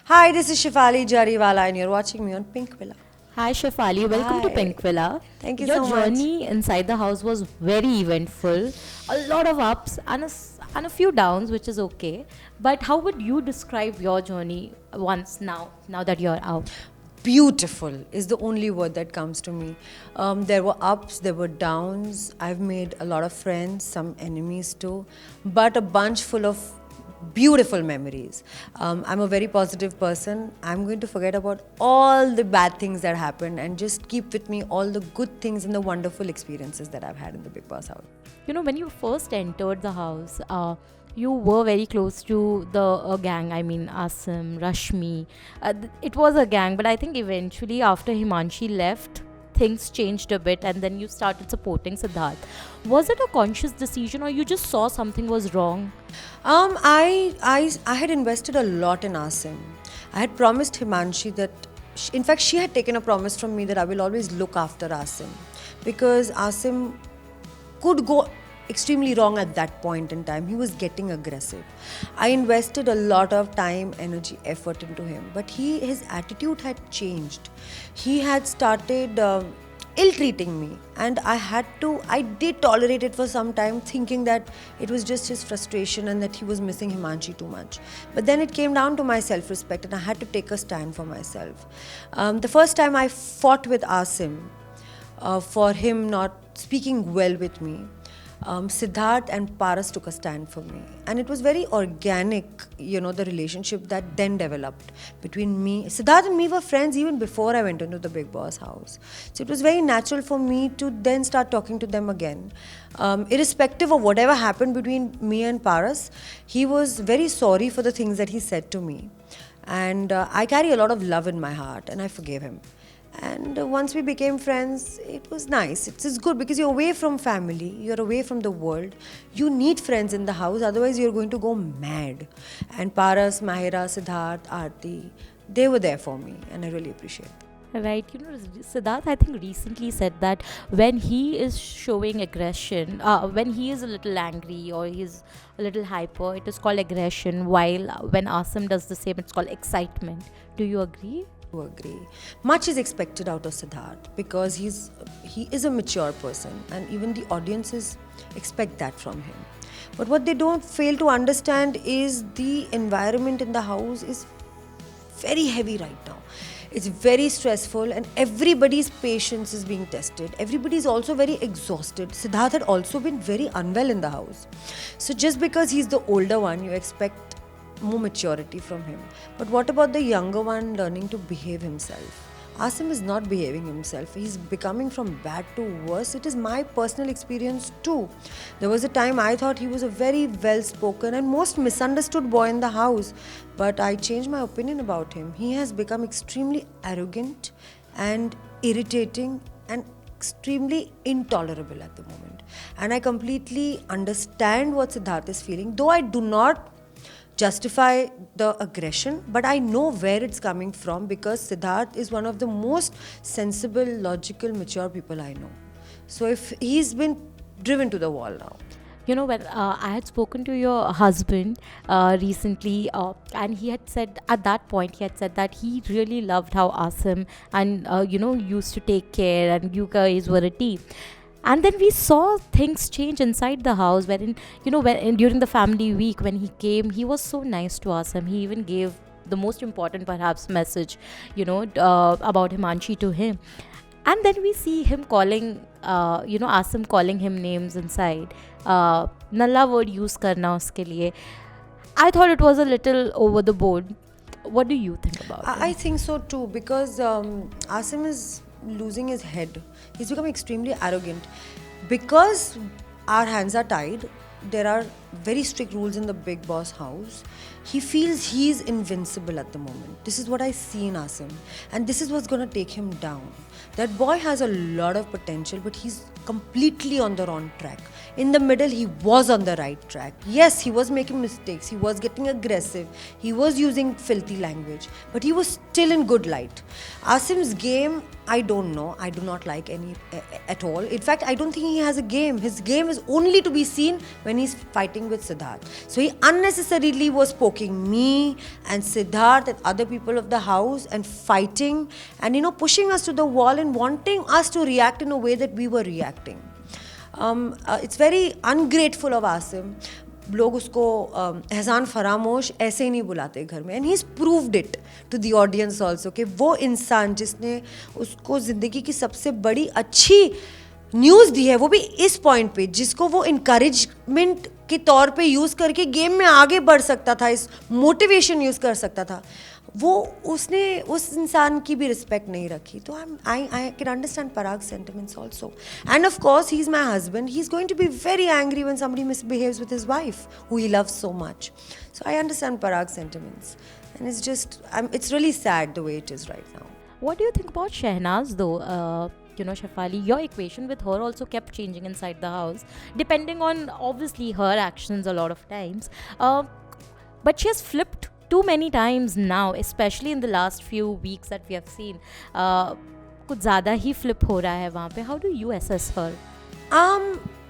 Hi, this is Shefali Zariwala, and you're watching me on Pinkvilla. Hi Shefali, welcome to Hi. Pinkvilla. Thank you Your so much. journey inside the house was very eventful. A lot of ups and and a few downs, which is okay. But how would you describe your journey now that you're out? Beautiful is the only word that comes to me. There were ups, there were downs. I've made a lot of friends, some enemies too, but a bunch full of beautiful memories. I'm a very positive person. I'm going to forget about all the bad things that happened and just keep with me all the good things and the wonderful experiences that I've had in the Bigg Boss house. When you first entered the house, you were very close to the gang. I mean, Asim, Rashmi. It was a gang, but I think eventually after Himanshi left, things changed a bit, and then you started supporting Siddharth. Was it a conscious decision, or you just saw something was wrong? I had invested a lot in Asim. I had promised Himanshi that, in fact, she had taken a promise from me that I will always look after Asim because Asim could go extremely wrong at that point in time. He was getting aggressive. I invested a lot of time, energy, effort into him, but his attitude had changed. He had started ill-treating me, and I did tolerate it for some time, thinking that it was just his frustration and that he was missing Himanshi too much. But then it came down to my self-respect, and I had to take a stand for myself. The first time I fought with Asim, for him not speaking well with me, Sidharth and Paras took a stand for me. And it was very organic, the relationship that then developed between me. Sidharth and me were friends even before I went into the Bigg Boss house. So it was very natural for me to then start talking to them again. Irrespective of whatever happened between me and Paras, he was very sorry for the things that he said to me. And I carry a lot of love in my heart, and I forgave him. And once we became friends, it was nice. It's good because you're away from family, you're away from the world. You need friends in the house, otherwise, you're going to go mad. And Paras, Mahira, Siddharth, Aarti, they were there for me, and I really appreciate it. Right, Siddharth, I think recently said that when he is showing aggression, when he is a little angry or he's a little hyper, it is called aggression, while when Asim does the same, it's called excitement. Do you agree? To agree. Much is expected out of Siddharth because he is a mature person, and even the audiences expect that from him. But what they don't fail to understand is the environment in the house is very heavy right now. It's very stressful, and everybody's patience is being tested. Everybody is also very exhausted. Siddharth had also been very unwell in the house. So just because he's the older one, you expect more maturity from him. But what about the younger one learning to behave himself? Asim is not behaving himself. He's becoming from bad to worse. It is my personal experience too. There was a time I thought he was a very well spoken and most misunderstood boy in the house. But I changed my opinion about him. He has become extremely arrogant and irritating and extremely intolerable at the moment. And I completely understand what Siddharth is feeling, though I do not justify the aggression, but I know where it's coming from because Siddharth is one of the most sensible, logical, mature people I know. So if he's been driven to the wall now. When I had spoken to your husband recently, and he had said at that point, he had said that he really loved how Asim and used to take care, and you guys were a team. And then we saw things change inside the house, wherein during the family week when he came, he was so nice to us, and he even gave the most important perhaps message about Himanshi to him. And then we see him calling Asim calling him names inside, nalla word use karna uske liye. I thought it was a little over the board. What do you think about I it? think so too because Asim is losing his head. He's becoming extremely arrogant. Because our hands are tied, there are very strict rules in the Bigg Boss house. He feels he's invincible at the moment. This is what I see in Asim. And this is what's going to take him down. That boy has a lot of potential, but he's completely on the wrong track. In the middle, he was on the right track. Yes, he was making mistakes. He was getting aggressive. He was using filthy language. But he was still in good light. Asim's game, I don't know. I do not like any at all. In fact, I don't think he has a game. His game is only to be seen when he's fighting with Sidharth. So he unnecessarily was poking me and Sidharth and other people of the house and fighting and pushing us to the wall and wanting us to react in a way that we were reacting. It's very ungrateful of Asim. लोग उसको एहसान फरामोश ऐसे ही नहीं बुलाते घर में, and he is proved it to the audience also कि वो इंसान जिसने उसको ज़िंदगी की सबसे बड़ी अच्छी न्यूज़ दी है, वो भी इस पॉइंट पे, जिसको वो इनकरेजमेंट के तौर पे यूज़ करके गेम में आगे बढ़ सकता था, इस मोटिवेशन यूज़ कर सकता था, वो उसने उस इंसान की भी रिस्पेक्ट नहीं रखी. तो I can understand Parag sentiments also. And of course he is my husband, he is going to be very angry when somebody misbehaves with his wife who he loves so much. So I understand Parag sentiments, and it's just it's really sad the way it is right now. What do you think about Shehnaz though? Shefali, your equation with her also kept changing inside the house, depending on obviously her actions a lot of times. But she has flipped too many times now, especially in the last few weeks that we have seen. कुछ ज़्यादा ही flip हो रहा है वहाँ पे. How do you assess her?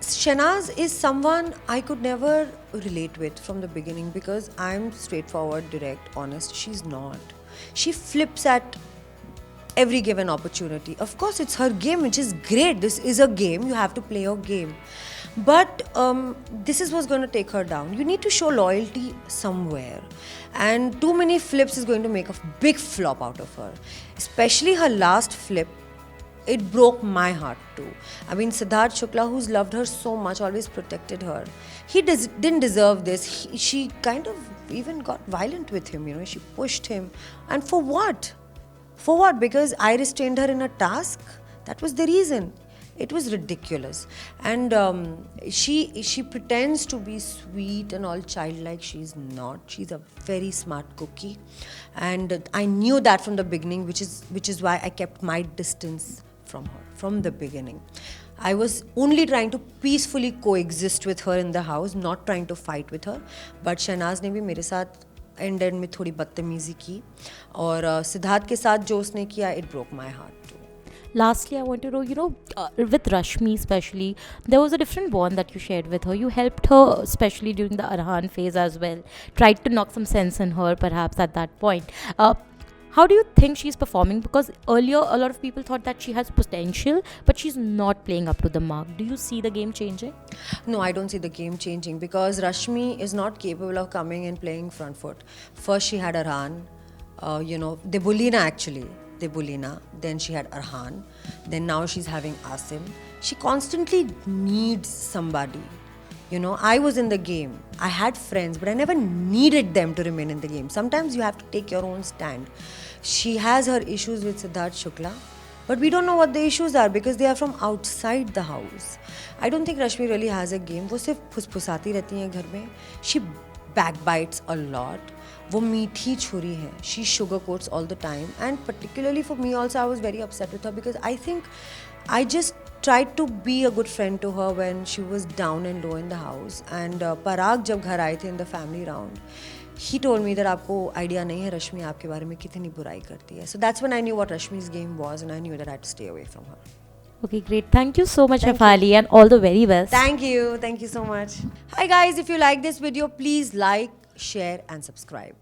Shehnaz is someone I could never relate with from the beginning because I'm straightforward, direct, honest. She's not. She flips at every given opportunity. Of course, it's her game, which is great. This is a game. You have to play your game. But this is what's going to take her down. You need to show loyalty somewhere. And too many flips is going to make a big flop out of her. Especially her last flip. It broke my heart too. I mean, Sidharth Shukla, who's loved her so much, always protected her. He didn't deserve this. She kind of even got violent with him. She pushed him. And for what? For what? Because I restrained her in a task? That was the reason. It was ridiculous. And she pretends to be sweet and all childlike. She's not. She's a very smart cookie. And I knew that from the beginning, which is why I kept my distance from her from the beginning. I was only trying to peacefully coexist with her in the house, not trying to fight with her. But Shehnaz ने भी मेरे साथ and में थोड़ी बदतमीज़ी की, और सिद्धार्थ के साथ जो उसने किया, it broke my heart too. Lastly, I want to know, with Rashmi especially, there was a different bond that you shared with her. You helped her, especially during the Arhan phase as well. Tried to knock some sense in her, perhaps, at that point. How do you think she's performing? Because earlier, a lot of people thought that she has potential, but she's not playing up to the mark. Do you see the game changing? No, I don't see the game changing because Rashmi is not capable of coming and playing front foot. First, she had Arhan, Debulina actually. Debulina. Then she had Arhan. Then now she's having Asim. She constantly needs somebody. I was in the game. I had friends, but I never needed them to remain in the game. Sometimes you have to take your own stand. She has her issues with Sidharth Shukla, but we don't know what the issues are because they are from outside the house. I don't think Rashmi really has a game. वो सिर्फ फुसफुसाती रहती हैं घर में. She backbites a lot. वो मीठी छुरी है. She sugarcoats all the time. And particularly for me also, I was very upset with her because I think I just tried to be a good friend to her when she was down and low in the house. And Parag जब घर आए थे in the family round, he told me that आपको idea नहीं है रश्मि आपके बारे में कितनी बुराई करती है. So that's when I knew what Rashmi's game was, and I knew that I had to stay away from her. Okay, great. Thank you so much, Shefali, and all the very best. Thank you. Thank you so much. Hi guys, if you like this video, please like, share and subscribe.